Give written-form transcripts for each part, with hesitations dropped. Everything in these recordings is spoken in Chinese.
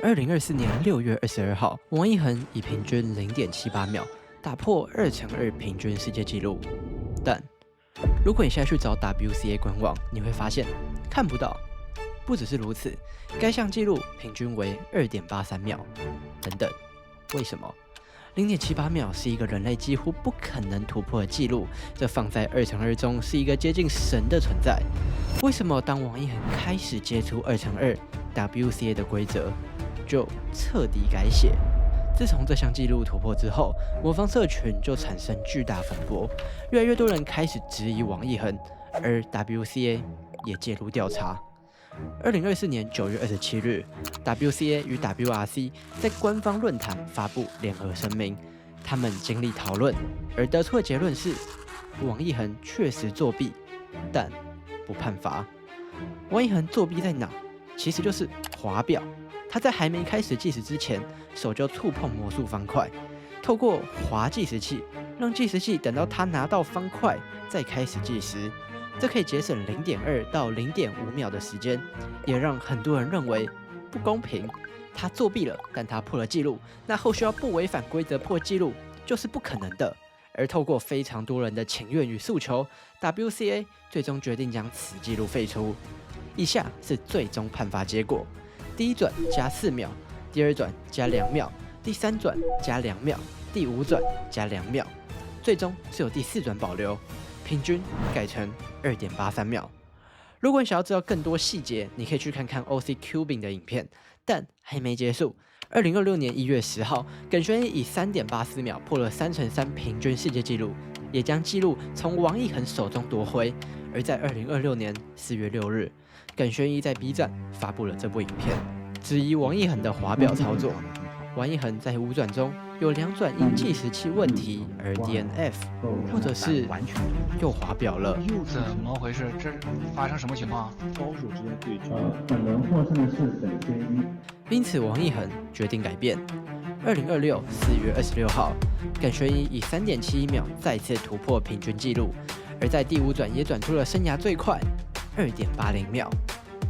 2024年6月22號，王一恆以平均0.78秒打破2×2平均世界紀錄。但如果你現在去找 WCA 官網，你會發現看不到。不只是如此，該項紀錄平均為2.83秒。等等，為什麼？0.78秒是一個人類幾乎不可能突破的紀錄，這放在2×2中是一個接近神的存在。為什麼當王一恆開始接觸2×2 WCA 的規則，就徹底改寫？自從這項紀錄突破之後，魔方社群就產生巨大風波，越來越多人開始質疑王一恆，而 WCA 也介入調查。2024年9月27日 ，WCA 與 WRC 在官方論壇發布聯合聲明，他們經歷討論，而得出的結論是，王一恆確實作弊，但不判罰。王一恆作弊在哪？其實就是滑表。他在還沒開始計時之前，手就觸碰魔術方塊，透過滑計時器，讓計時器等到他拿到方塊再開始計時。這可以節省0.2到0.5秒的時間，也讓很多人認為不公平。他作弊了，但他破了紀錄，那後續要不違反規則破紀錄就是不可能的。而透過非常多人的請願與訴求， WCA 最終決定將此紀錄廢除。以下是最終判罰結果：第一轉加4秒，第二轉加2秒，第三轉加2秒，第五轉加2秒，最終是有第4轉保留，平均改成2.83秒。如果你想要知道更多細節，你可以去看看 OC Cubing 的影片。但還沒結束，2026年1月10號，耿璇依以3.84秒破了3×3平均世界紀錄，也將紀錄從王一恆手中奪回。而在2026年4月6日，耿璇依在 B 站發布了這部影片，質疑王一恆的滑表操作。王一恆在5轉中有2轉因計時器問題而 DNF， 或者是又滑表了。怎麼回事？這發生什麼情況？高手之間對決，本轮獲勝的是耿璇依。因此，王一恆決定改變。2026 4月26號，耿璇依以3.71秒再次突破平均紀錄，而在第5轉也轉出了生涯最快2.80秒。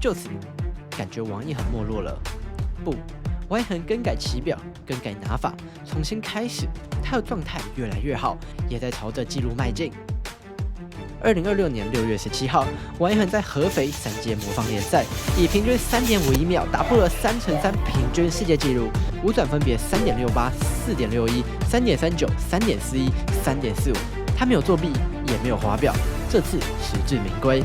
就此，感覺王一恆沒落了。不。王一恆更改棋表，更改拿法，重新開始，他的狀態越來越好，也在朝着紀錄邁進。2026年6月17號，王一恆在合肥3屆魔方聯賽以平均3.51秒打破了3×3平均世界紀錄，5轉分別3.68、4.61、3.39、3.41、3.45，他沒有作弊，也沒有滑表，這次實至名歸。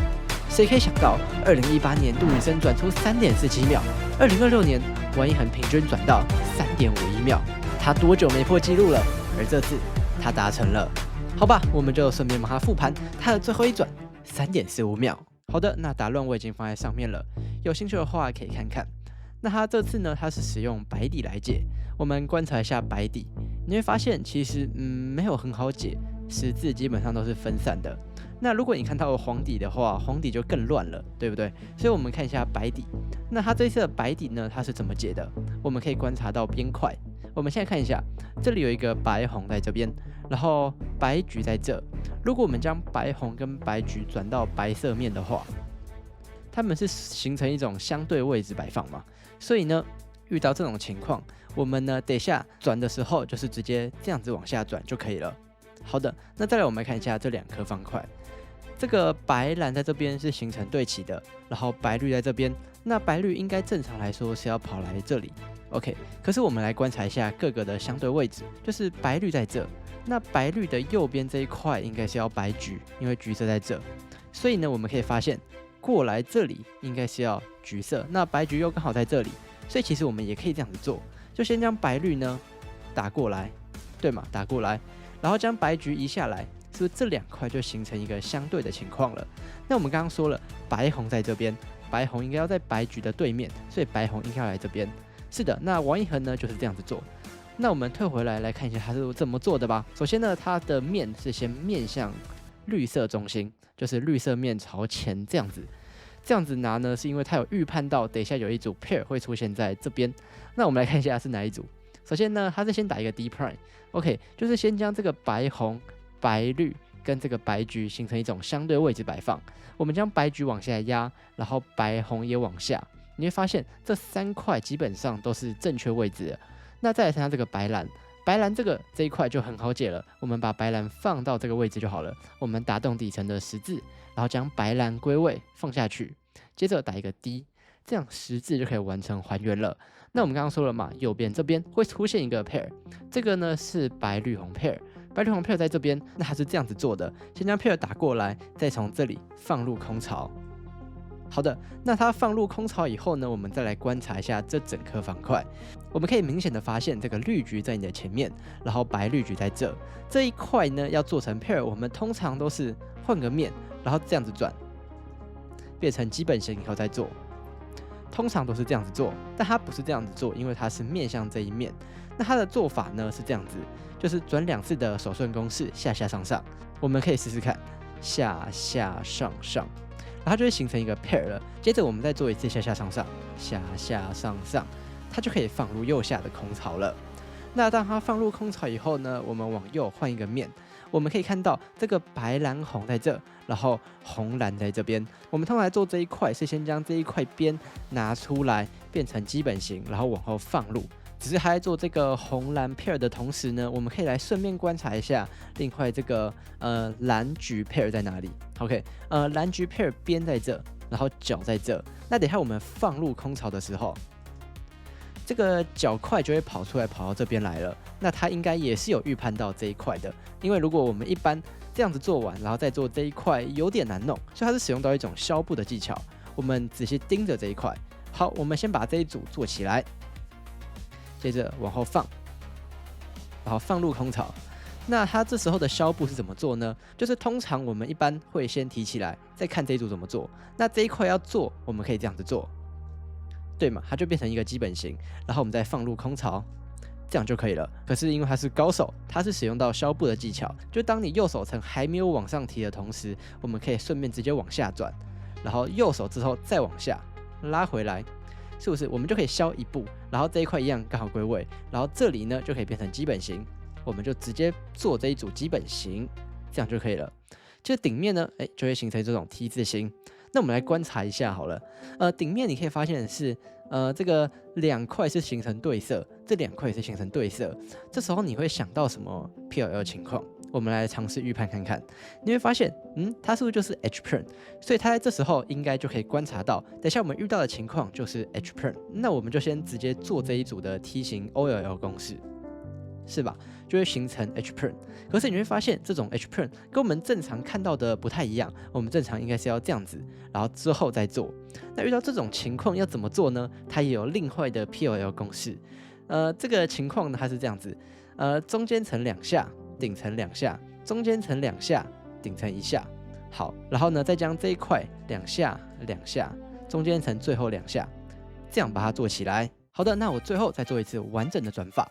誰可以想到，2018年杜宇森轉出3.47秒，2026年王一恆平均轉到3.51秒，他多久沒破紀錄了？而這次他達成了。好吧，我們就順便幫他復盤他的最後一轉3.45秒。好的，那答亂我已經放在上面了，有興趣的話可以看看。那他這次呢，他是使用白底來解，我們觀察一下白底，你會發現其實沒有很好解，十字基本上都是分散的。那如果你看到黃底的話，黃底就更亂了，對不對？所以我們看一下白底。那它这一次的白底呢，它是怎麼解的？我們可以觀察到邊塊。我們現在看一下，這裡有一個白紅在這邊，然後白橘在這。如果我們將白紅跟白橘轉到白色面的話，它們是形成一種相對位置擺放嘛。所以呢，遇到這種情況，我們呢等一下轉的時候，就是直接這樣子往下轉就可以了。好的，那再來我們看一下這2顆方塊。這個白藍在這邊是形成對齊的，然後白綠在這邊，那白綠應該正常來說是要跑來這裡 ，OK。可是我們來觀察一下各個的相對位置，就是白綠在這，那白綠的右邊這一塊應該是要白橘，因為橘色在這，所以呢我們可以發現過來這裡應該是要橘色，那白橘又剛好在這裡，所以其實我們也可以這樣子做，就先將白綠呢打過來，對嗎？打過來，然後將白橘移下來。是不是這2塊就形成一個相對的情況了？那我們剛剛說了，白紅在這邊，白紅應該要在白橘的對面，所以白紅應該要來這邊。是的，那王一恆呢就是這樣子做。那我們退回來看一下他是怎麼做的吧。首先呢，他的面是先面向綠色中心，就是綠色面朝前這樣子。這樣子拿呢，是因為他有預判到等一下有一組 pair 會出現在這邊。那我們來看一下是哪一組。首先呢，他是先打一個 D prime，OK，就是先將這個白紅、白綠跟這個白橘形成一種相對位置擺放，我們將白橘往下壓，然後白紅也往下，你會發現這3塊基本上都是正確位置的。那再來看它這個白藍，白藍這一塊就很好解了，我們把白藍放到這個位置就好了。我們打動底層的十字，然後將白藍歸位放下去，接着打一個 D， 這樣十字就可以完成還原了。那我們剛剛說了嘛，右邊這邊會出現一個 pair， 這個呢是白綠紅 pair， 白綠紅 pair 在這邊，那它是這樣子做的，先將 pair 打過來，再從這裡放入空槽。好的，那它放入空槽以後呢，我們再來觀察一下這整顆方塊，我們可以明顯的發現這個綠橘在你的前面，然後白綠橘在這一塊呢要做成 pair， 我們通常都是換個面，然後這樣子轉，變成基本型以後再做，通常都是這樣子做，但它不是這樣子做，因為它是面向這一面。那它的做法呢是這樣子，就是轉2次的手順公式，下下上上，我們可以試試看，下下上上。然後它就會形成一個 pair 了。接着我們再做一次下下上上，下下上上，它就可以放入右下的空槽了。那當它放入空槽以後呢，我們往右換一個面，我們可以看到這個白藍紅在這，然後紅藍在這邊。我們通常來做這一塊是先將這一塊邊拿出來變成基本型，然後往後放入。只是還在做這個紅藍 pair 的同時呢，我們可以來順便觀察一下另外這個藍橘 pair 在哪裡。OK， 藍橘 pair 邊在這，然後角在這。那等一下我們放入空槽的時候，這個角塊就會跑出來，跑到這邊來了。那它應該也是有預判到這一塊的，因為如果我們一般這樣子做完，然後再做這一塊，有點難弄，所以它是使用到一種消步的技巧。我們仔細盯着這一塊。好，我們先把這一組做起來。接着往後放，然後放入空槽。那它這時候的消步是怎麼做呢？就是通常我們一般會先提起來，再看這一組怎麼做。那這一塊要做，我們可以這樣子做，對嘛？它就變成一個基本型，然後我們再放入空槽，這樣就可以了。可是因為它是高手，它是使用到消步的技巧，就當你右手層還沒有往上提的同時，我們可以順便直接往下轉，然後右手之後再往下拉回來。是不是我們就可以消一步，然後這一塊一樣剛好歸位，然後這裡呢就可以變成基本型，我們就直接做這一組基本型，這樣就可以了。這頂面呢，就會形成這種 T 字形。那我們來觀察一下好了，頂面你可以發現的是，這個2塊是形成對色，這2塊也是形成對色。這時候你會想到什麼 PLL 情況？我們來嘗試預判看看，你會發現，它是不是就是 H prime？ 所以它在這時候應該就可以觀察到，等一下我們遇到的情況就是 H prime。那我們就先直接做這一組的 T 型 OLL 公式，是吧？就會形成 H prime。可是你會發現，這種 H prime 跟我們正常看到的不太一樣。我們正常應該是要這樣子，然後之後再做。那遇到這種情況要怎麼做呢？它也有另外的 PLL 公式。這個情況呢，它是這樣子，中間層2下。頂層2下，中間層2下，頂層1下。好，然後呢，再將這一塊2下2下，中間層最後2下，這樣把它做起來。好的，那我最後再做一次完整的轉法。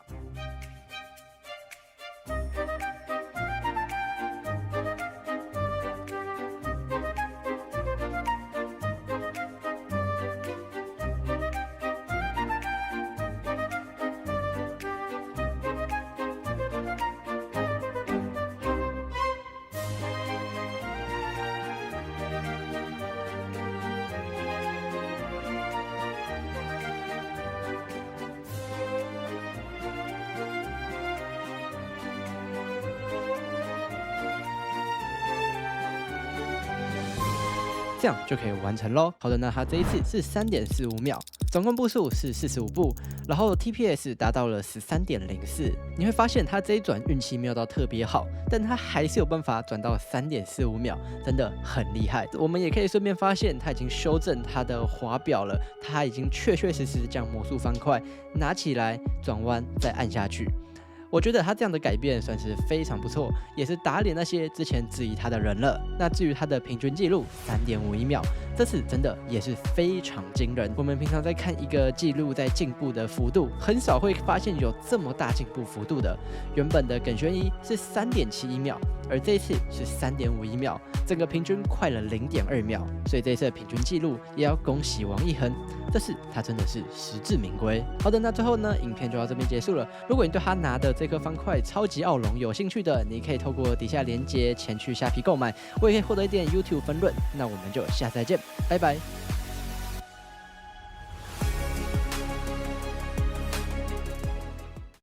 这樣就可以完成咯。好的，那它這一次是3.45秒，總共步數是45步，然後 TPS 達到了13.04。你會發現它這一轉運氣沒有到特別好，但它還是有辦法轉到3.45秒，真的很厲害。我們也可以順便發現，它已經修正它的滑表了，它已經確確實實將魔術方塊拿起來轉彎再按下去。我覺得他這樣的改變算是非常不錯，也是打臉那些之前質疑他的人了。那至於他的平均記錄3.51秒，這次真的也是非常驚人。我們平常在看一個記錄在進步的幅度，很少會發現有這麼大進步幅度的。原本的耿瑄一是3.71秒，而這一次是3.51秒，整個平均快了0.2秒。所以這一次的平均記錄也要恭喜王一恆，這次他真的是實至名歸。好的，那最後呢，影片就到這邊結束了。如果你對他拿的這顆方塊超級奧龍有興趣的，你可以透過底下鏈接前去蝦皮購買，我也可以獲得一點 YouTube 分潤。那我們就下次再見，拜拜。